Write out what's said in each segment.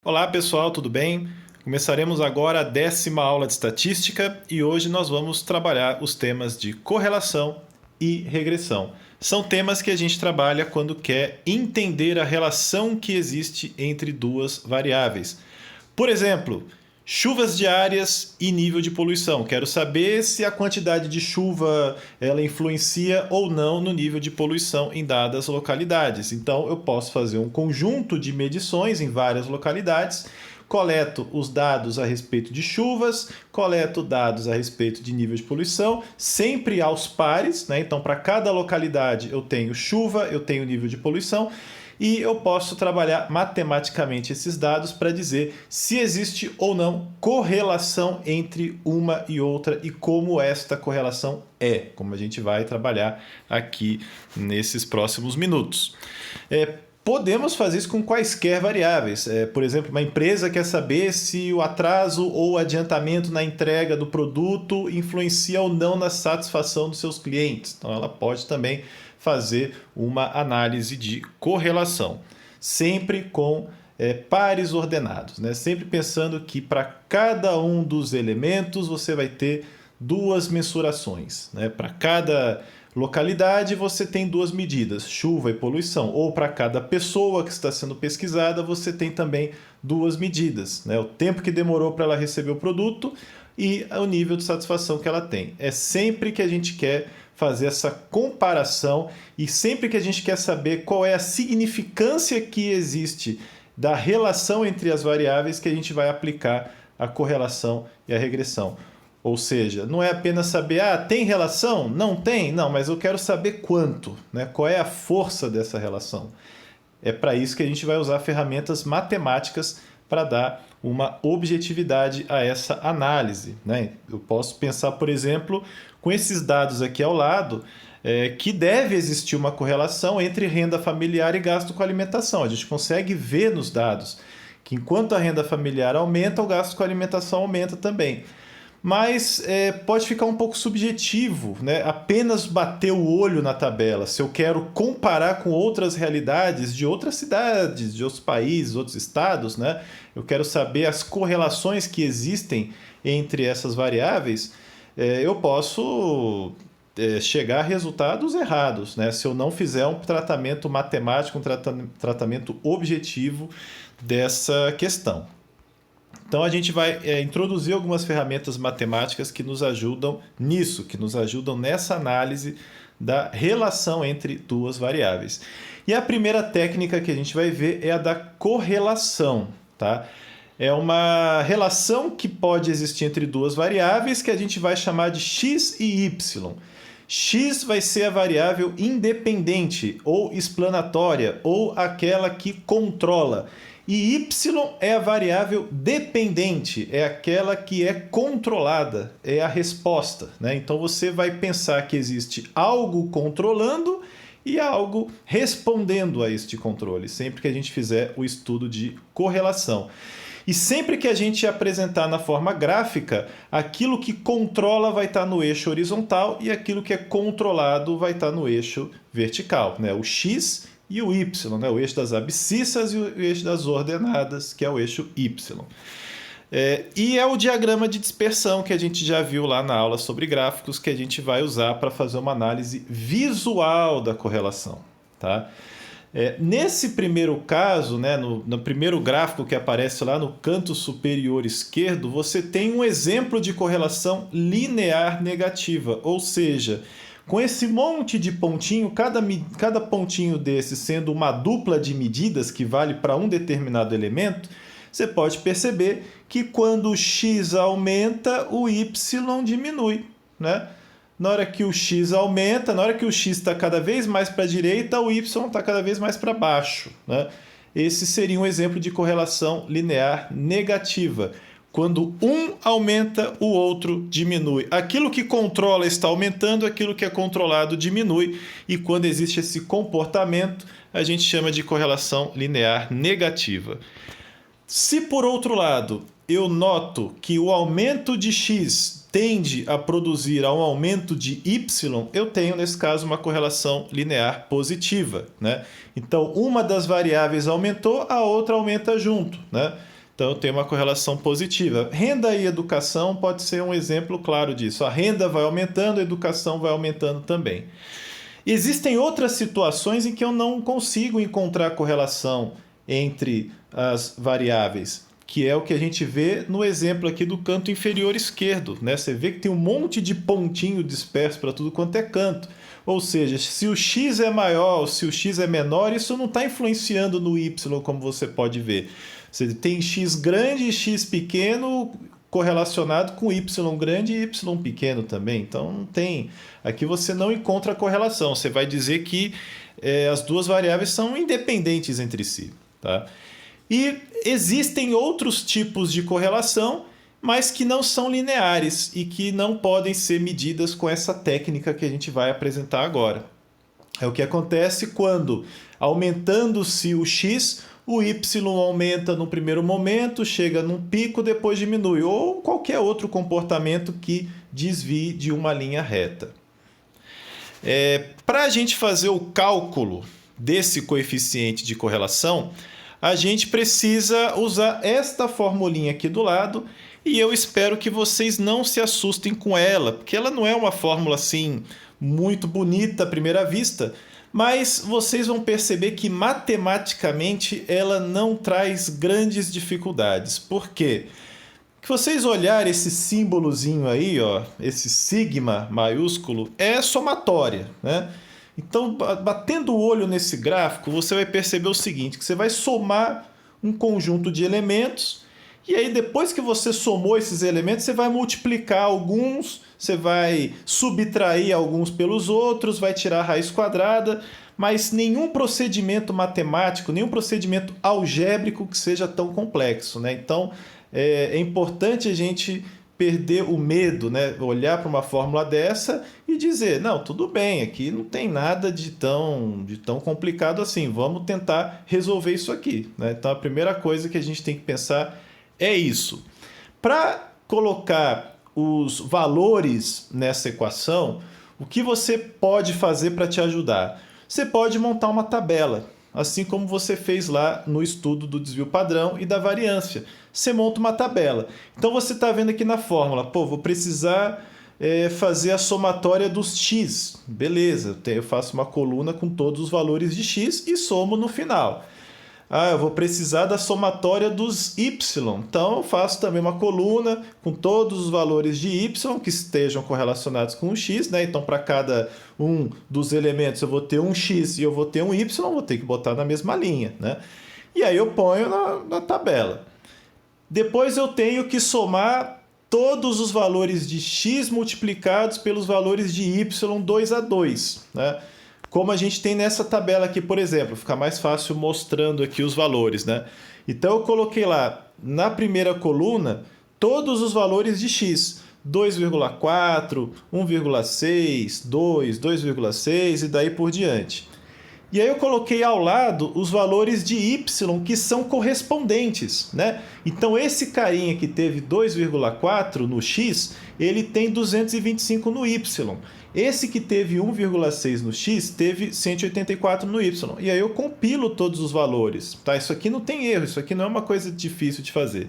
Olá pessoal, tudo bem? Começaremos agora a 10ª aula de estatística e hoje nós vamos trabalhar os temas de correlação e regressão. São temas que a gente trabalha quando quer entender a relação que existe entre duas variáveis. Por exemplo, chuvas diárias e nível de poluição. Quero saber se a quantidade de chuva ela influencia ou não no nível de poluição em dadas localidades. Então, eu posso fazer um conjunto de medições em várias localidades, coleto os dados a respeito de chuvas, coleto dados a respeito de nível de poluição, sempre aos pares, né? Então, para cada localidade eu tenho chuva, eu tenho nível de poluição, e eu posso trabalhar matematicamente esses dados para dizer se existe ou não correlação entre uma e outra e como esta correlação é, como a gente vai trabalhar aqui nesses próximos minutos. Podemos fazer isso com quaisquer variáveis. Por exemplo, uma empresa quer saber se o atraso ou adiantamento na entrega do produto influencia ou não na satisfação dos seus clientes. Então, ela pode também fazer uma análise de correlação, sempre com pares ordenados, né? Sempre pensando que para cada um dos elementos você vai ter duas mensurações, né? Para cada localidade você tem duas medidas, chuva e poluição, ou para cada pessoa que está sendo pesquisada você tem também duas medidas, né? O tempo que demorou para ela receber o produto e o nível de satisfação que ela tem. É sempre que a gente quer fazer essa comparação e sempre que a gente quer saber qual é a significância que existe da relação entre as variáveis que a gente vai aplicar a correlação e a regressão. Ou seja, não é apenas saber, tem relação? Não tem? Não, mas eu quero saber quanto, né? Qual é a força dessa relação? É para isso que a gente vai usar ferramentas matemáticas para dar uma objetividade a essa análise, né? Eu posso pensar, por exemplo, com esses dados aqui ao lado, que deve existir uma correlação entre renda familiar e gasto com alimentação. A gente consegue ver nos dados que enquanto a renda familiar aumenta, o gasto com alimentação aumenta também. Mas pode ficar um pouco subjetivo, né? Apenas bater o olho na tabela. Se eu quero comparar com outras realidades de outras cidades, de outros países, outros estados, né? Eu quero saber as correlações que existem entre essas variáveis, eu posso chegar a resultados errados, né? Se eu não fizer um tratamento matemático, um tratamento objetivo dessa questão. Então a gente vai introduzir algumas ferramentas matemáticas que nos ajudam nisso, que nos ajudam nessa análise da relação entre duas variáveis. E a primeira técnica que a gente vai ver é a da correlação, tá? É uma relação que pode existir entre duas variáveis que a gente vai chamar de x e y. X vai ser a variável independente ou explanatória ou aquela que controla. E y é a variável dependente, é aquela que é controlada, é a resposta, né? Então você vai pensar que existe algo controlando e algo respondendo a este controle, sempre que a gente fizer o estudo de correlação. E sempre que a gente apresentar na forma gráfica, aquilo que controla vai estar no eixo horizontal e aquilo que é controlado vai estar no eixo vertical, né? O x e o y, né? O eixo das abscissas e o eixo das ordenadas, que é o eixo y. E é o diagrama de dispersão que a gente já viu lá na aula sobre gráficos, que a gente vai usar para fazer uma análise visual da correlação, tá? Nesse primeiro caso, né, no primeiro gráfico que aparece lá no canto superior esquerdo, você tem um exemplo de correlação linear negativa, ou seja, com esse monte de pontinho, cada pontinho desse sendo uma dupla de medidas que vale para um determinado elemento, você pode perceber que quando o x aumenta, o y diminui, né? Na hora que o x aumenta, na hora que o x está cada vez mais para a direita, o y está cada vez mais para baixo, né? Esse seria um exemplo de correlação linear negativa. Quando um aumenta, o outro diminui. Aquilo que controla está aumentando, aquilo que é controlado diminui. E quando existe esse comportamento, a gente chama de correlação linear negativa. Se, por outro lado, eu noto que o aumento de x tende a produzir um aumento de y, eu tenho, nesse caso, uma correlação linear positiva, né? Então, uma das variáveis aumentou, a outra aumenta junto, né? Então, tem uma correlação positiva. Renda e educação pode ser um exemplo claro disso. A renda vai aumentando, a educação vai aumentando também. Existem outras situações em que eu não consigo encontrar correlação entre as variáveis, que é o que a gente vê no exemplo aqui do canto inferior esquerdo, né? Você vê que tem um monte de pontinho disperso para tudo quanto é canto. Ou seja, se o x é maior ou se o x é menor, isso não está influenciando no y, como você pode ver. Você tem x grande e x pequeno correlacionado com y grande e y pequeno também. Então, não tem. Aqui você não encontra correlação. Você vai dizer que as duas variáveis são independentes entre si. Tá? E existem outros tipos de correlação, mas que não são lineares e que não podem ser medidas com essa técnica que a gente vai apresentar agora. É o que acontece quando, aumentando-se o x, o y aumenta no primeiro momento, chega num pico, depois diminui, ou qualquer outro comportamento que desvie de uma linha reta. Para a gente fazer o cálculo desse coeficiente de correlação, a gente precisa usar esta formulinha aqui do lado, e eu espero que vocês não se assustem com ela, porque ela não é uma fórmula assim muito bonita à primeira vista, mas vocês vão perceber que matematicamente ela não traz grandes dificuldades. Por quê? Se vocês olharem esse símbolozinho aí, ó, esse sigma maiúsculo, é somatória, né? Então, batendo o olho nesse gráfico, você vai perceber o seguinte, que você vai somar um conjunto de elementos, e aí depois que você somou esses elementos, você vai multiplicar alguns, você vai subtrair alguns pelos outros, vai tirar a raiz quadrada, mas nenhum procedimento matemático, nenhum procedimento algébrico que seja tão complexo, né? Então, é importante a gente perder o medo, né? Olhar para uma fórmula dessa e dizer, não, tudo bem, aqui não tem nada de tão complicado assim, vamos tentar resolver isso aqui, né? Então, a primeira coisa que a gente tem que pensar é isso. Para colocar os valores nessa equação, o que você pode fazer para te ajudar? Você pode montar uma tabela, assim como você fez lá no estudo do desvio padrão e da variância. Você monta uma tabela. Então você está vendo aqui na fórmula, pô, vou precisar fazer a somatória dos x. Beleza, eu faço uma coluna com todos os valores de x e somo no final. Ah, eu vou precisar da somatória dos y. Então, eu faço também uma coluna com todos os valores de y que estejam correlacionados com o x, né? Então, para cada um dos elementos eu vou ter um x e eu vou ter um y, vou ter que botar na mesma linha, né? E aí eu ponho na tabela. Depois eu tenho que somar todos os valores de x multiplicados pelos valores de y 2 a 2, né? Como a gente tem nessa tabela aqui, por exemplo, fica mais fácil mostrando aqui os valores, né? Então eu coloquei lá na primeira coluna todos os valores de x, 2,4, 1,6, 2, 2,6 e daí por diante. E aí eu coloquei ao lado os valores de y que são correspondentes, né? Então esse carinha que teve 2,4 no x, ele tem 225 no y. Esse que teve 1,6 no x, teve 184 no y. E aí eu compilo todos os valores, tá? Isso aqui não tem erro, isso aqui não é uma coisa difícil de fazer.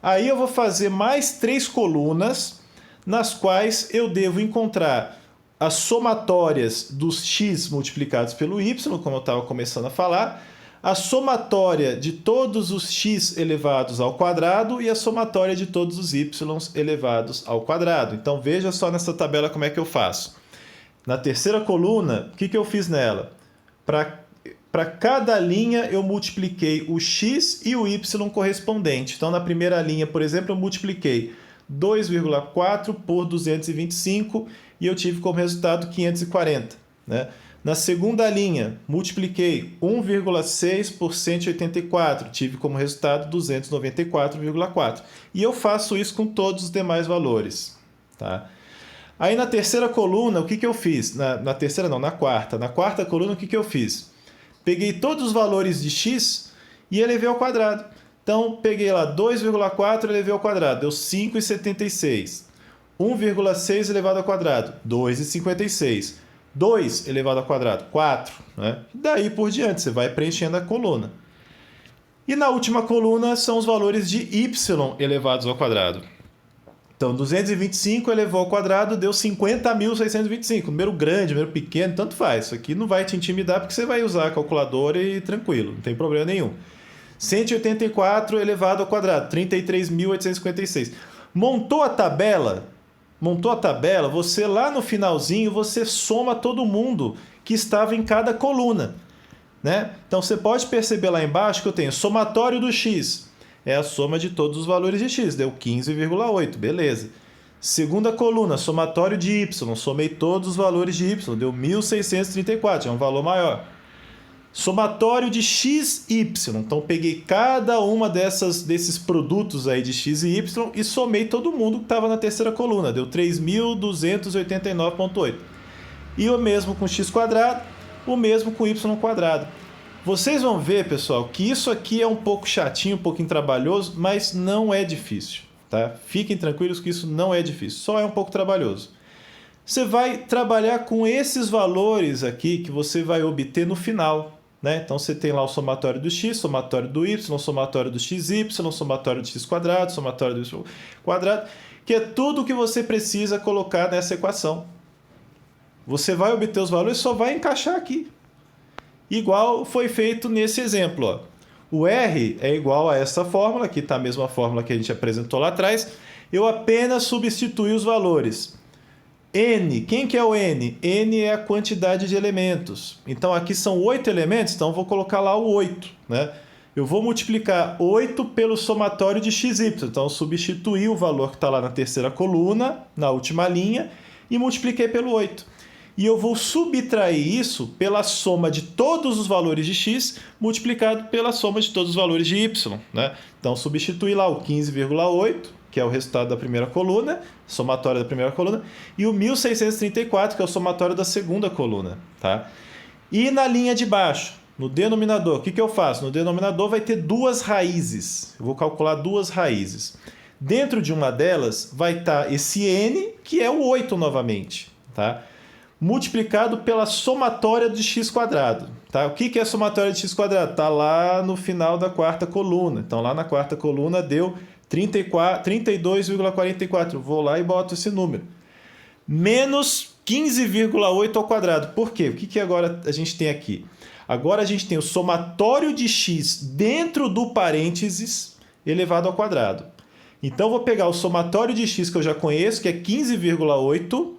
Aí eu vou fazer mais 3 colunas, nas quais eu devo encontrar as somatórias dos x multiplicados pelo y, como eu estava começando a falar, a somatória de todos os x elevados ao quadrado e a somatória de todos os y elevados ao quadrado. Então veja só nessa tabela como é que eu faço. Na terceira coluna, o que eu fiz nela? Para cada linha eu multipliquei o x e o y correspondente. Então na primeira linha, por exemplo, eu multipliquei 2,4 por 225 e eu tive como resultado 540, né? Na segunda linha, multipliquei 1,6 por 184, tive como resultado 294,4. E eu faço isso com todos os demais valores, tá? Aí na terceira coluna, o que eu fiz? Na terceira não, na quarta. Na quarta coluna, o que eu fiz? Peguei todos os valores de x e elevei ao quadrado. Então, peguei lá 2,4 elevei ao quadrado, deu 5,76. 1,6 elevado ao quadrado, 2,56. 2 elevado ao quadrado, 4. Né? Daí por diante, você vai preenchendo a coluna. E na última coluna são os valores de y elevados ao quadrado. Então, 225 elevou ao quadrado deu 50.625. Número grande, número pequeno, tanto faz. Isso aqui não vai te intimidar porque você vai usar a calculadora e tranquilo, não tem problema nenhum. 184 elevado ao quadrado, 33.856. Montou a tabela, você lá no finalzinho, você soma todo mundo que estava em cada coluna, né? Então, você pode perceber lá embaixo que eu tenho somatório do x. É a soma de todos os valores de x, deu 15,8, beleza. Segunda coluna, somatório de y, somei todos os valores de y, deu 1.634, é um valor maior. Somatório de x, y, então peguei cada uma desses produtos aí de x e y e somei todo mundo que estava na terceira coluna, deu 3.289,8. E o mesmo com x quadrado, o mesmo com y quadrado. Vocês vão ver, pessoal, que isso aqui é um pouco chatinho, um pouquinho trabalhoso, mas não é difícil, tá? Fiquem tranquilos que isso não é difícil, só é um pouco trabalhoso. Você vai trabalhar com esses valores aqui que você vai obter no final, né? Então você tem lá o somatório do x, somatório do y, somatório do xy, somatório do x quadrado, somatório do y quadrado, que é tudo que você precisa colocar nessa equação. Você vai obter os valores e só vai encaixar aqui. Igual foi feito nesse exemplo, ó. O R é igual a essa fórmula, aqui está a mesma fórmula que a gente apresentou lá atrás. Eu apenas substituí os valores. N, quem que é o N? N é a quantidade de elementos. Então aqui são 8 elementos, então eu vou colocar lá o 8, né? Eu vou multiplicar 8 pelo somatório de xy. Então eu substituí o valor que está lá na terceira coluna, na última linha, e multipliquei pelo 8. E eu vou subtrair isso pela soma de todos os valores de x multiplicado pela soma de todos os valores de y, né? Então, substituir lá o 15,8, que é o resultado da primeira coluna, somatório da primeira coluna, e o 1.634, que é o somatório da segunda coluna, tá? E na linha de baixo, no denominador, o que eu faço? No denominador vai ter duas raízes. Eu vou calcular duas raízes. Dentro de uma delas vai estar esse n, que é o 8 novamente, tá? Multiplicado pela somatória de x quadrado. Tá? O que é a somatória de x quadrado? Está lá no final da quarta coluna. Então, lá na quarta coluna deu 32,44. Vou lá e boto esse número. Menos 15,8 ao quadrado. Por quê? O que agora a gente tem aqui? Agora a gente tem o somatório de x dentro do parênteses elevado ao quadrado. Então, vou pegar o somatório de x que eu já conheço, que é 15,8,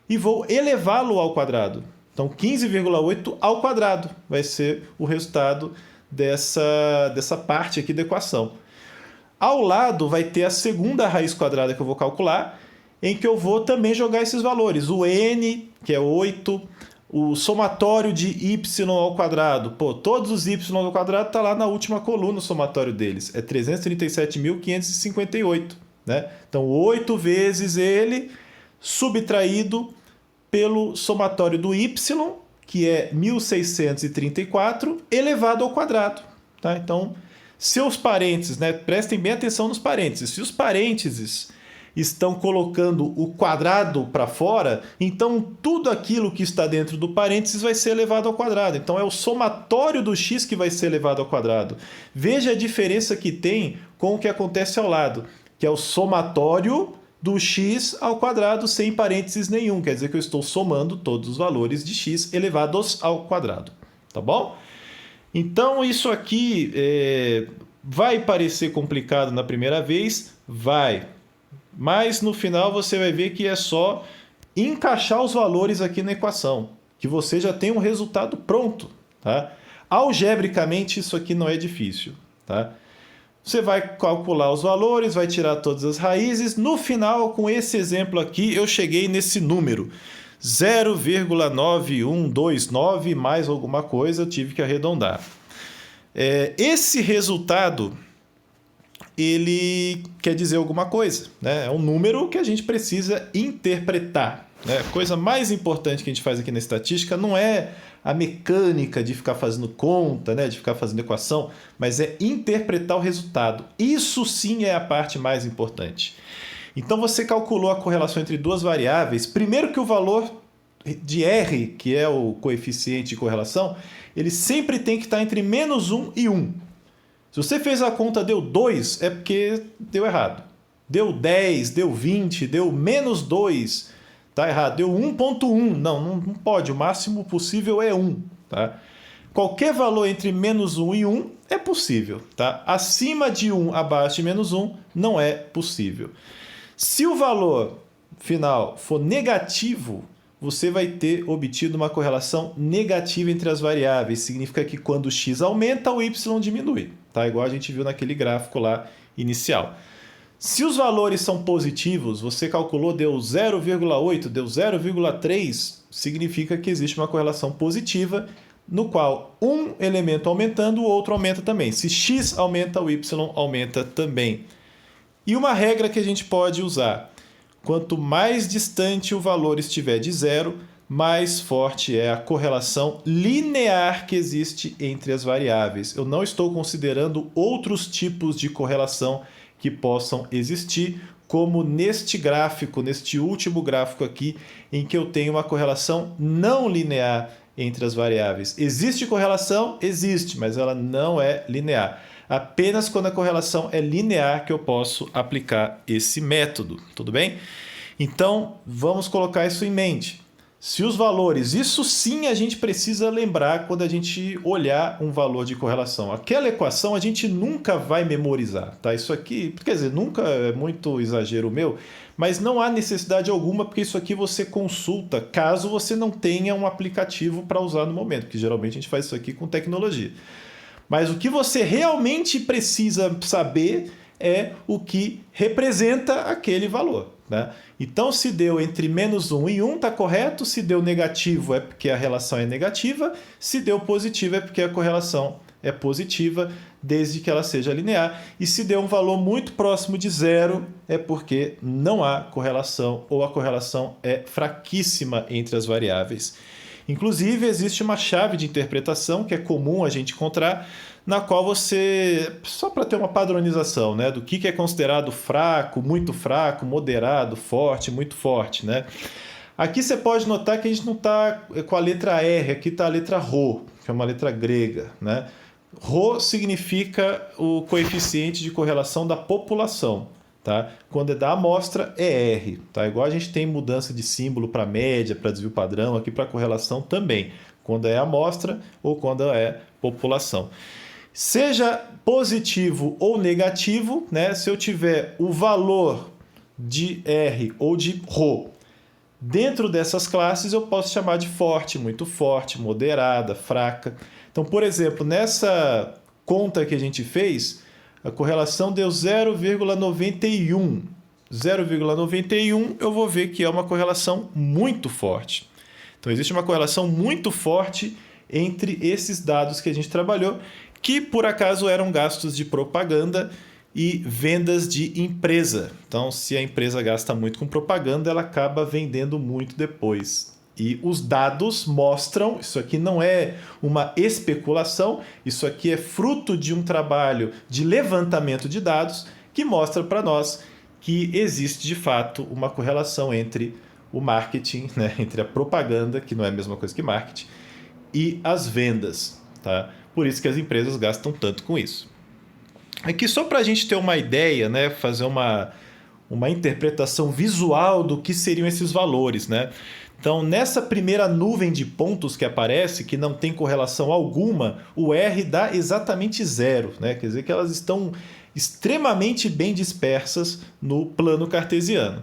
e vou elevá-lo ao quadrado. Então, 15,8 ao quadrado vai ser o resultado dessa parte aqui da equação. Ao lado vai ter a segunda raiz quadrada que eu vou calcular, em que eu vou também jogar esses valores. O n, que é 8, o somatório de y ao quadrado. Pô, todos os y ao quadrado está lá na última coluna o somatório deles. É 337.558. Né? Então, 8 vezes ele subtraído pelo somatório do y, que é 1.634, elevado ao quadrado. Tá? Então, se os parênteses, né, prestem bem atenção nos parênteses, se os parênteses estão colocando o quadrado para fora, então tudo aquilo que está dentro do parênteses vai ser elevado ao quadrado. Então, é o somatório do x que vai ser elevado ao quadrado. Veja a diferença que tem com o que acontece ao lado, que é o somatório do x ao quadrado sem parênteses nenhum. Quer dizer que eu estou somando todos os valores de x elevados ao quadrado. Tá bom? Então, isso aqui vai parecer complicado na primeira vez? Vai. Mas, no final, você vai ver que é só encaixar os valores aqui na equação, que você já tem um resultado pronto. Tá? Algebricamente, isso aqui não é difícil. Tá? Você vai calcular os valores, vai tirar todas as raízes. No final, com esse exemplo aqui, eu cheguei nesse número. 0,9129 mais alguma coisa, eu tive que arredondar. Esse resultado, ele quer dizer alguma coisa. Né? É um número que a gente precisa interpretar. Né? A coisa mais importante que a gente faz aqui na estatística não é a mecânica de ficar fazendo conta, né, de ficar fazendo equação, mas é interpretar o resultado. Isso sim é a parte mais importante. Então você calculou a correlação entre duas variáveis. Primeiro que o valor de R, que é o coeficiente de correlação, ele sempre tem que estar entre -1 e 1. Se você fez a conta deu 2, é porque deu errado. Deu 10, deu 20, deu menos 2, tá errado. Deu 1.1, não pode, o máximo possível é 1. Tá? Qualquer valor entre menos 1 e 1 é possível. Tá? Acima de 1, abaixo de menos 1, não é possível. Se o valor final for negativo, você vai ter obtido uma correlação negativa entre as variáveis. Significa que quando o x aumenta, o y diminui. Tá? Igual a gente viu naquele gráfico lá inicial. Se os valores são positivos, você calculou, deu 0,8, deu 0,3, significa que existe uma correlação positiva, no qual um elemento aumentando, o outro aumenta também. Se x aumenta, o y aumenta também. E uma regra que a gente pode usar: quanto mais distante o valor estiver de zero, mais forte é a correlação linear que existe entre as variáveis. Eu não estou considerando outros tipos de correlação que possam existir, como neste gráfico, neste último gráfico aqui, em que eu tenho uma correlação não linear entre as variáveis. Existe correlação? Existe, mas ela não é linear. Apenas quando a correlação é linear que eu posso aplicar esse método, tudo bem? Então, vamos colocar isso em mente. Se os valores, isso sim a gente precisa lembrar quando a gente olhar um valor de correlação. Aquela equação a gente nunca vai memorizar, tá? Isso aqui, quer dizer, nunca é muito exagero meu, mas não há necessidade alguma, porque isso aqui você consulta caso você não tenha um aplicativo para usar no momento, porque geralmente a gente faz isso aqui com tecnologia. Mas o que você realmente precisa saber é o que representa aquele valor. Né? Então, se deu entre menos 1 e 1, está correto. Se deu negativo, é porque a relação é negativa. Se deu positivo, é porque a correlação é positiva, desde que ela seja linear. E se deu um valor muito próximo de zero, é porque não há correlação ou a correlação é fraquíssima entre as variáveis. Inclusive, existe uma chave de interpretação que é comum a gente encontrar, na qual você, só para ter uma padronização, né, do que é considerado fraco, moderado, forte, muito forte. Né? Aqui você pode notar que a gente não está com a letra R, aqui está a letra Rho, que é uma letra grega. Né? Rho significa o coeficiente de correlação da população. Tá? Quando é da amostra, é R. Tá? Igual a gente tem mudança de símbolo para média, para desvio padrão, aqui para correlação também. Quando é amostra ou quando é população. Seja positivo ou negativo, né? Se eu tiver o valor de R ou de Rho dentro dessas classes, eu posso chamar de forte, muito forte, moderada, fraca. Então, por exemplo, nessa conta que a gente fez, a correlação deu 0,91. 0,91 eu vou ver que é uma correlação muito forte. Então, existe uma correlação muito forte entre esses dados que a gente trabalhou, que por acaso eram gastos de propaganda e vendas de empresa. Então, se a empresa gasta muito com propaganda, ela acaba vendendo muito depois. E os dados mostram, isso aqui não é uma especulação, isso aqui é fruto de um trabalho de levantamento de dados que mostra para nós que existe de fato uma correlação entre o marketing, né, entre a propaganda, que não é a mesma coisa que marketing, e as vendas. Tá? Por isso que as empresas gastam tanto com isso. Aqui só para a gente ter uma ideia, né, fazer uma interpretação visual do que seriam esses valores. Né? Então, nessa primeira nuvem de pontos que aparece, que não tem correlação alguma, o R dá exatamente zero. Né? Quer dizer que elas estão extremamente bem dispersas no plano cartesiano.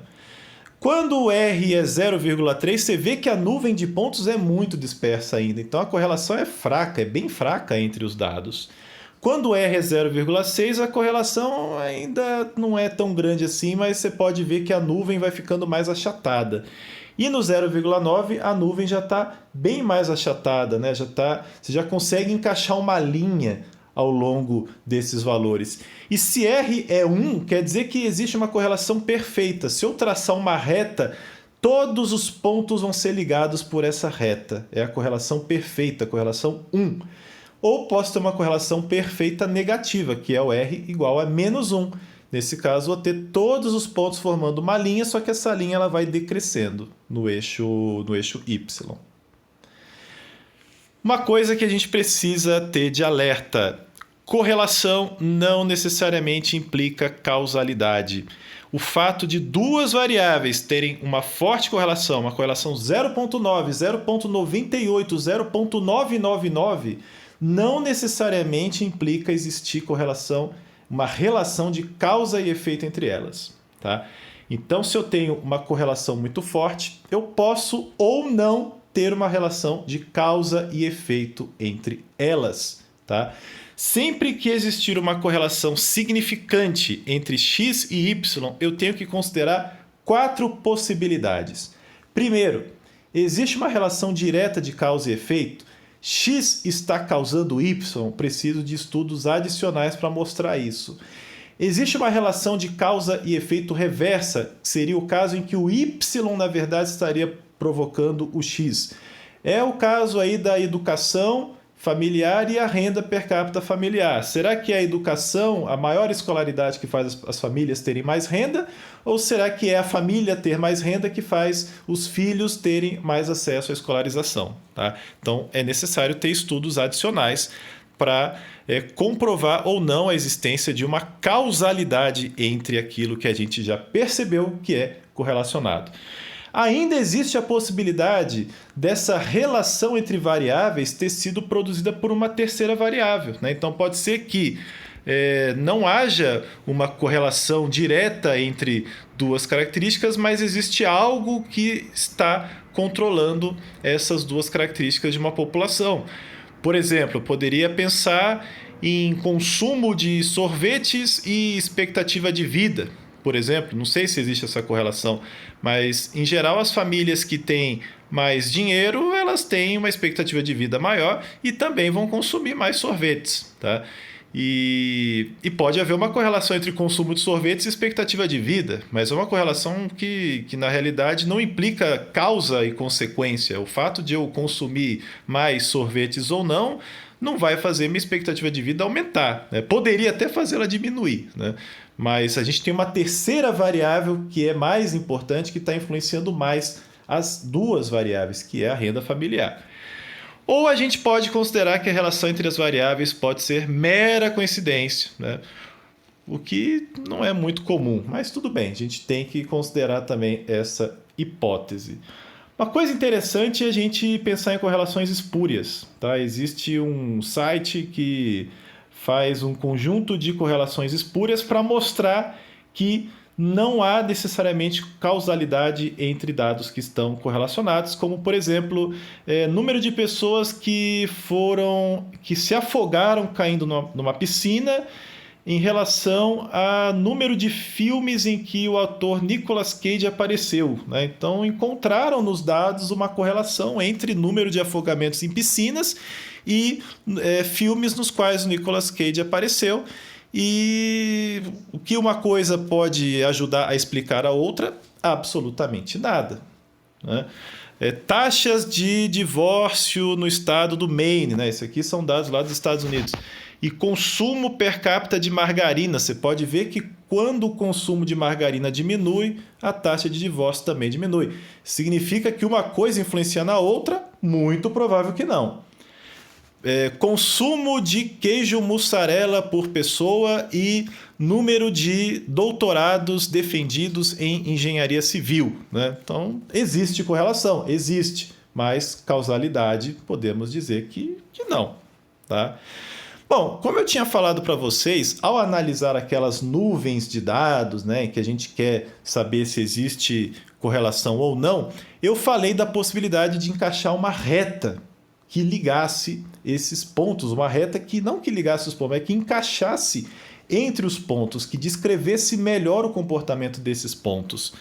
Quando o R é 0,3, você vê que a nuvem de pontos é muito dispersa ainda. Então, a correlação é fraca, é bem fraca entre os dados. Quando o R é 0,6, a correlação ainda não é tão grande assim, mas você pode ver que a nuvem vai ficando mais achatada. E no 0,9, a nuvem já está bem mais achatada, né? Você já consegue encaixar uma linha ao longo desses valores. E se R é 1, quer dizer que existe uma correlação perfeita. Se eu traçar uma reta, todos os pontos vão ser ligados por essa reta. É a correlação perfeita, a correlação 1. Ou posso ter uma correlação perfeita negativa, que é o R igual a menos 1. Nesse caso, vou ter todos os pontos formando uma linha, só que essa linha ela vai decrescendo no eixo Y. Uma coisa que a gente precisa ter de alerta: Correlação não necessariamente implica causalidade. O fato de duas variáveis terem uma forte correlação, uma correlação 0,9, 0,98, 0,999, não necessariamente implica existir correlação, uma relação de causa e efeito entre elas. Tá? Então, se eu tenho uma correlação muito forte, eu posso ou não ter uma relação de causa e efeito entre elas. Tá? Sempre que existir uma correlação significante entre x e y, eu tenho que considerar 4 possibilidades. Primeiro, existe uma relação direta de causa e efeito? X está causando y? Preciso de estudos adicionais para mostrar isso. Existe uma relação de causa e efeito reversa? Seria o caso em que o y, na verdade, estaria provocando o x. É o caso aí da educação familiar e a renda per capita familiar. Será que é a educação, a maior escolaridade que faz as famílias terem mais renda? Ou será que é a família ter mais renda que faz os filhos terem mais acesso à escolarização? Tá? Então, é necessário ter estudos adicionais para comprovar ou não a existência de uma causalidade entre aquilo que a gente já percebeu que é correlacionado. Ainda existe a possibilidade dessa relação entre variáveis ter sido produzida por uma terceira variável. Né? Então, pode ser que não haja uma correlação direta entre duas características, mas existe algo que está controlando essas duas características de uma população. Por exemplo, eu poderia pensar em consumo de sorvetes e expectativa de vida. Por exemplo, não sei se existe essa correlação, mas em geral as famílias que têm mais dinheiro, elas têm uma expectativa de vida maior e também vão consumir mais sorvetes. Tá? E pode haver uma correlação entre consumo de sorvetes e expectativa de vida, mas é uma correlação que na realidade não implica causa e consequência. O fato de eu consumir mais sorvetes ou não vai fazer minha expectativa de vida aumentar. Né? Poderia até fazê-la diminuir, né? Mas a gente tem uma terceira variável que é mais importante, que está influenciando mais as duas variáveis, que é a renda familiar. Ou a gente pode considerar que a relação entre as variáveis pode ser mera coincidência, né? O que não é muito comum, mas tudo bem, a gente tem que considerar também essa hipótese. Uma coisa interessante é a gente pensar em correlações espúrias. Tá? Existe um site que faz um conjunto de correlações espúrias para mostrar que não há necessariamente causalidade entre dados que estão correlacionados, como, por exemplo, número de pessoas que se afogaram caindo numa piscina em relação a número de filmes em que o ator Nicolas Cage apareceu. Né? Então, encontraram nos dados uma correlação entre número de afogamentos em piscinas e filmes nos quais o Nicolas Cage apareceu. E o que uma coisa pode ajudar a explicar a outra? Absolutamente nada. Né? Taxas de divórcio no estado do Maine, né? Isso aqui são dados lá dos Estados Unidos. E consumo per capita de margarina. Você pode ver que quando o consumo de margarina diminui, a taxa de divórcio também diminui. Significa que uma coisa influencia na outra? Muito provável que não. Consumo de queijo mussarela por pessoa e número de doutorados defendidos em engenharia civil. Né? Então, existe correlação, existe, mas causalidade podemos dizer que não. Tá? Bom, como eu tinha falado para vocês, ao analisar aquelas nuvens de dados, né, em que a gente quer saber se existe correlação ou não, eu falei da possibilidade de encaixar uma reta que ligasse esses pontos, uma reta que não que ligasse os pontos, mas que encaixasse entre os pontos, que descrevesse melhor o comportamento desses pontos.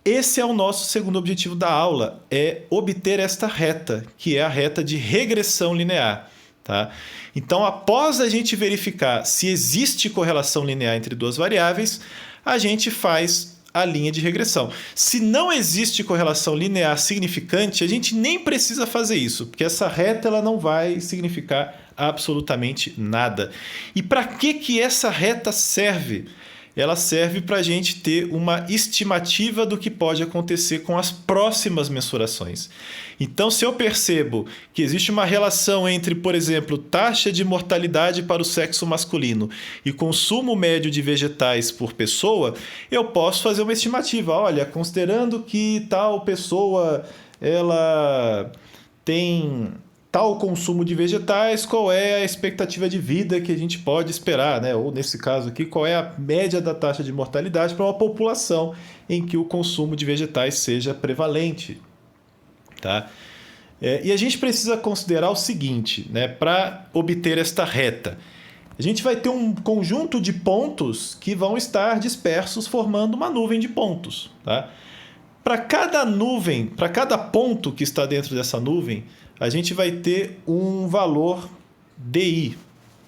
Esse é o nosso segundo objetivo da aula, é obter esta reta, que é a reta de regressão linear. Tá? Então, após a gente verificar se existe correlação linear entre duas variáveis, a gente faz a linha de regressão. Se não existe correlação linear significante, a gente nem precisa fazer isso, porque essa reta ela não vai significar absolutamente nada. E para que essa reta serve? ela serve para a gente ter uma estimativa do que pode acontecer com as próximas mensurações. Então, se eu percebo que existe uma relação entre, por exemplo, taxa de mortalidade para o sexo masculino e consumo médio de vegetais por pessoa, eu posso fazer uma estimativa. Olha, considerando que tal pessoa ela tem tal consumo de vegetais, qual é a expectativa de vida que a gente pode esperar, né? Ou nesse caso aqui, qual é a média da taxa de mortalidade para uma população em que o consumo de vegetais seja prevalente, tá? E a gente precisa considerar o seguinte, né? Para obter esta reta, a gente vai ter um conjunto de pontos que vão estar dispersos formando uma nuvem de pontos, tá? Para cada nuvem, para cada ponto que está dentro dessa nuvem, a gente vai ter um valor DI,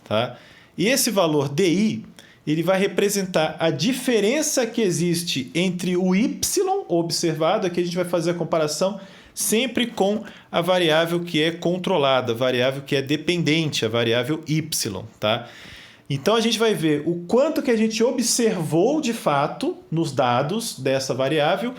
tá? E esse valor DI, ele vai representar a diferença que existe entre o Y observado, aqui a gente vai fazer a comparação sempre com a variável que é controlada, a variável que é dependente, a variável Y, tá? Então a gente vai ver o quanto que a gente observou de fato nos dados dessa variável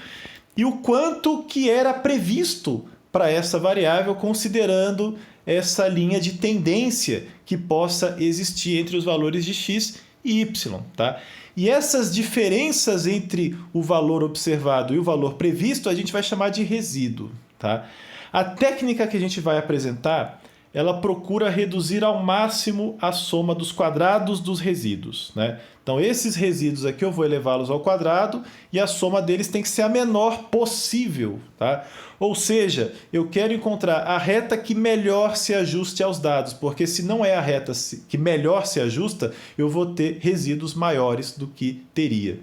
e o quanto que era previsto para essa variável, considerando essa linha de tendência que possa existir entre os valores de x e y. Tá? E essas diferenças entre o valor observado e o valor previsto, a gente vai chamar de resíduo. Tá? A técnica que a gente vai apresentar, ela procura reduzir ao máximo a soma dos quadrados dos resíduos, né? Então, esses resíduos aqui eu vou elevá-los ao quadrado e a soma deles tem que ser a menor possível, tá? Ou seja, eu quero encontrar a reta que melhor se ajuste aos dados, porque se não é a reta que melhor se ajusta, eu vou ter resíduos maiores do que teria.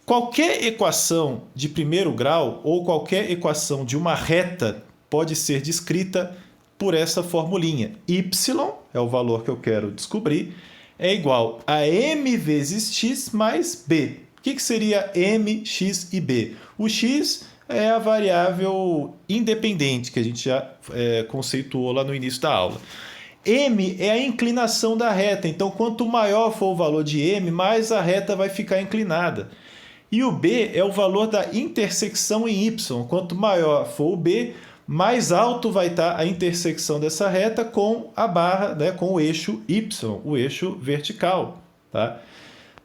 Qualquer equação de primeiro grau ou qualquer equação de uma reta pode ser descrita por essa formulinha. Y é o valor que eu quero descobrir, é igual a m vezes x mais b. O que seria m, x e b? O x é a variável independente que a gente já conceituou lá no início da aula. M é a inclinação da reta, então quanto maior for o valor de m, mais a reta vai ficar inclinada. E o b é o valor da intersecção em y. Quanto maior for o b, mais alto vai estar a intersecção dessa reta com a barra, né, com o eixo y, o eixo vertical. Tá?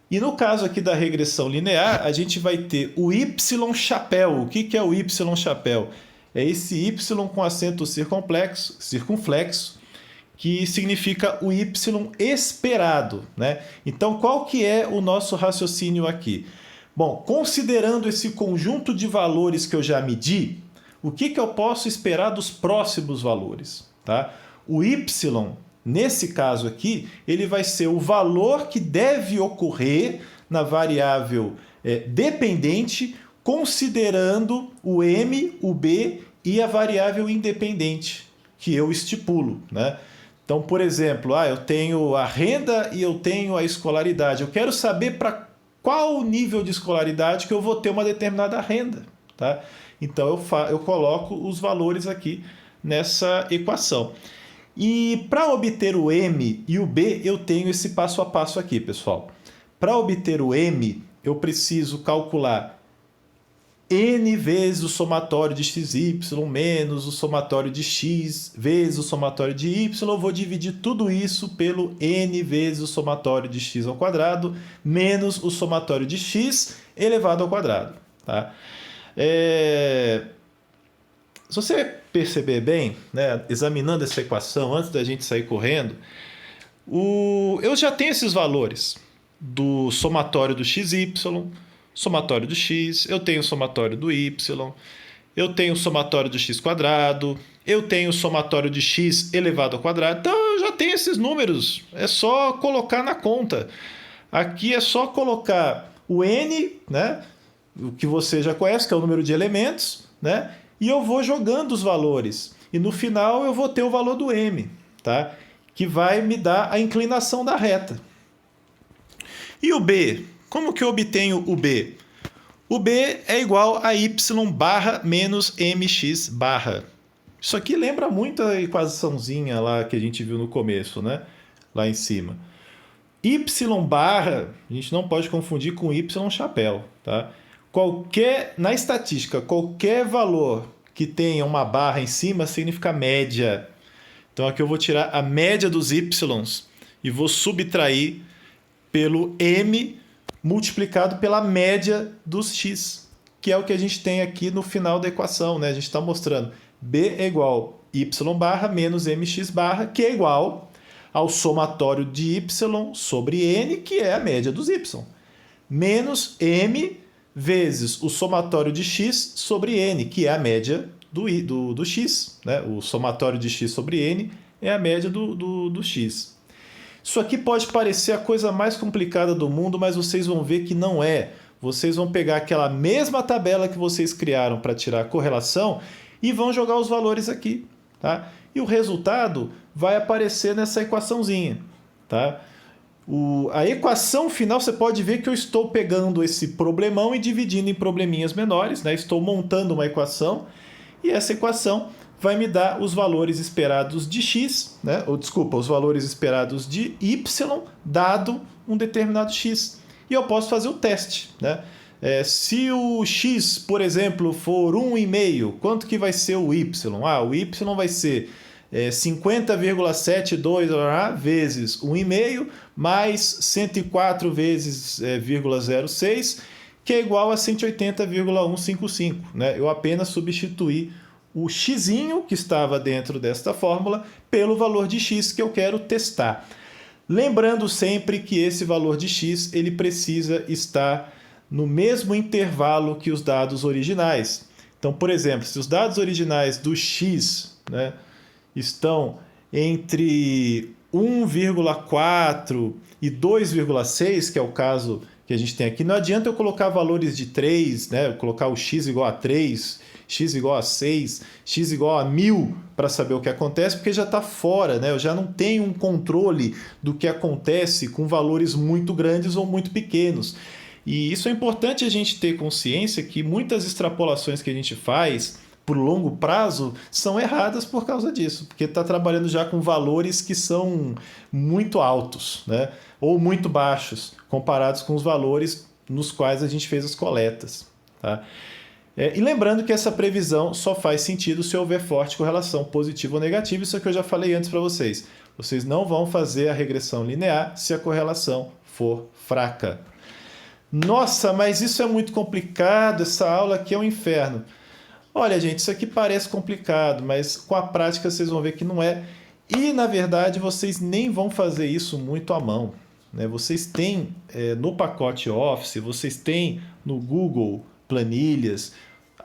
E no caso aqui da regressão linear, a gente vai ter o y chapéu. O que é o y chapéu? É esse y com acento circunflexo, que significa o y esperado. Né? Então, qual que é o nosso raciocínio aqui? Bom, considerando esse conjunto de valores que eu já medi, o que eu posso esperar dos próximos valores? Tá? O y, nesse caso aqui, ele vai ser o valor que deve ocorrer na variável dependente, considerando o m, o b e a variável independente que eu estipulo. Né? Então, por exemplo, eu tenho a renda e eu tenho a escolaridade. Eu quero saber para qual nível de escolaridade que eu vou ter uma determinada renda. Tá? Então, eu coloco os valores aqui nessa equação. E para obter o M e o B, eu tenho esse passo a passo aqui, pessoal. Para obter o M, eu preciso calcular N vezes o somatório de xy menos o somatório de x vezes o somatório de y. Eu vou dividir tudo isso pelo N vezes o somatório de x ao quadrado menos o somatório de x elevado ao quadrado. Tá? Se você perceber bem, né, examinando essa equação antes da gente sair correndo, eu já tenho esses valores do somatório do xy, somatório do x, eu tenho o somatório do y, eu tenho o somatório do x quadrado, eu tenho o somatório de x elevado ao quadrado. Então eu já tenho esses números, é só colocar na conta. Aqui é só colocar o n, né, o que você já conhece, que é o número de elementos, né? E eu vou jogando os valores. E no final eu vou ter o valor do m, tá? Que vai me dar a inclinação da reta. E o b? Como que eu obtenho o b? O b é igual a y barra menos mx barra. Isso aqui lembra muito a equaçãozinha lá que a gente viu no começo, né? Lá em cima. Y barra, a gente não pode confundir com Y chapéu, tá? Na estatística, qualquer valor que tenha uma barra em cima significa média. Então aqui eu vou tirar a média dos Ys e vou subtrair pelo M multiplicado pela média dos X, que é o que a gente tem aqui no final da equação, né? A gente está mostrando B é igual Y barra menos MX barra, que é igual ao somatório de Y sobre N, que é a média dos Y, menos M vezes o somatório de X sobre N, que é a média do X. Né? O somatório de X sobre N é a média do X. Isso aqui pode parecer a coisa mais complicada do mundo, mas vocês vão ver que não é. Vocês vão pegar aquela mesma tabela que vocês criaram para tirar a correlação e vão jogar os valores aqui. Tá? E o resultado vai aparecer nessa equaçãozinha. Tá? A equação final, você pode ver que eu estou pegando esse problemão e dividindo em probleminhas menores. Né? Estou montando uma equação e essa equação vai me dar os valores esperados de x, né? Os valores esperados de y, dado um determinado x. E eu posso fazer o teste. Né? Se o x, por exemplo, for 1,5, quanto que vai ser o y? O y vai ser 50,72 vezes 1,5 mais 104 vezes 0,06, que é igual a 180,155. Né? Eu apenas substituí o x que estava dentro desta fórmula pelo valor de x que eu quero testar. Lembrando sempre que esse valor de x ele precisa estar no mesmo intervalo que os dados originais. Então, por exemplo, se os dados originais do x, né, estão entre 1,4 e 2,6, que é o caso que a gente tem aqui, não adianta eu colocar valores de 3, né, colocar o x igual a 3, x igual a 6, x igual a 1000 para saber o que acontece, porque já está fora, né? Eu já não tenho um controle do que acontece com valores muito grandes ou muito pequenos. E isso é importante a gente ter consciência que muitas extrapolações que a gente faz por longo prazo são erradas por causa disso, porque está trabalhando já com valores que são muito altos, né? Ou muito baixos, comparados com os valores nos quais a gente fez as coletas. Tá? E lembrando que essa previsão só faz sentido se houver forte correlação positiva ou negativa, isso é que eu já falei antes para vocês. Vocês não vão fazer a regressão linear se a correlação for fraca. Nossa, mas isso é muito complicado, essa aula aqui é um inferno. Olha, gente, isso aqui parece complicado, mas com a prática vocês vão ver que não é. E, na verdade, vocês nem vão fazer isso muito à mão. Né? Vocês têm no pacote Office, vocês têm no Google Planilhas,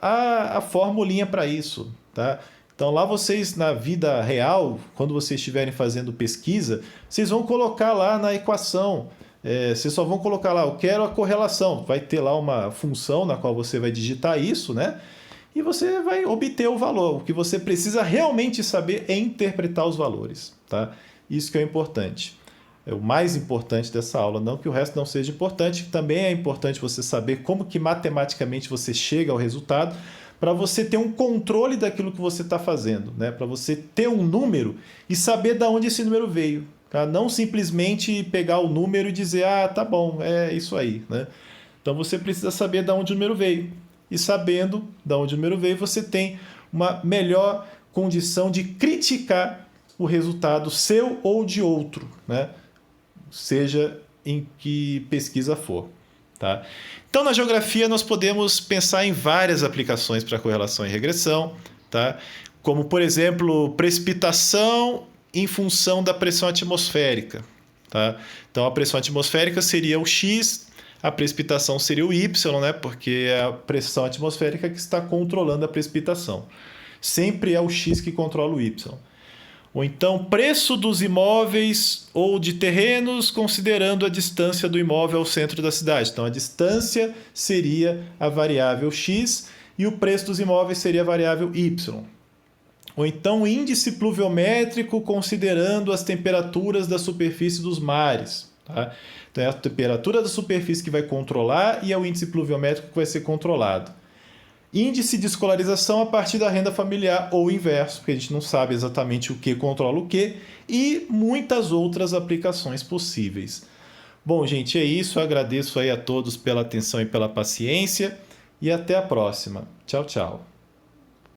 a formulinha para isso. Tá? Então, lá vocês, na vida real, quando vocês estiverem fazendo pesquisa, vocês vão colocar lá na equação. Vocês só vão colocar lá, eu quero a correlação. Vai ter lá uma função na qual você vai digitar isso, né? E você vai obter o valor. O que você precisa realmente saber é interpretar os valores. Tá? Isso que é importante. É o mais importante dessa aula. Não que o resto não seja importante. Também é importante você saber como que matematicamente você chega ao resultado para você ter um controle daquilo que você está fazendo. Né? Para você ter um número e saber de onde esse número veio. Tá? Não simplesmente pegar o número e dizer, tá bom, é isso aí. Né? Então você precisa saber de onde o número veio. E sabendo de onde o número veio, você tem uma melhor condição de criticar o resultado seu ou de outro, né? Seja em que pesquisa for. Tá? Então, na geografia, nós podemos pensar em várias aplicações para correlação e regressão, tá? Como, por exemplo, precipitação em função da pressão atmosférica. Tá? Então, a pressão atmosférica seria o X, a precipitação seria o Y, né? Porque é a pressão atmosférica que está controlando a precipitação. Sempre é o X que controla o Y. Ou então, preço dos imóveis ou de terrenos, considerando a distância do imóvel ao centro da cidade. Então, a distância seria a variável X e o preço dos imóveis seria a variável Y. Ou então, o índice pluviométrico, considerando as temperaturas da superfície dos mares. Tá? Então, é a temperatura da superfície que vai controlar e é o índice pluviométrico que vai ser controlado. Índice de escolarização a partir da renda familiar ou inverso, porque a gente não sabe exatamente o que controla o que, e muitas outras aplicações possíveis. Bom, gente, é isso. Agradeço aí a todos pela atenção e pela paciência e até a próxima. Tchau, tchau.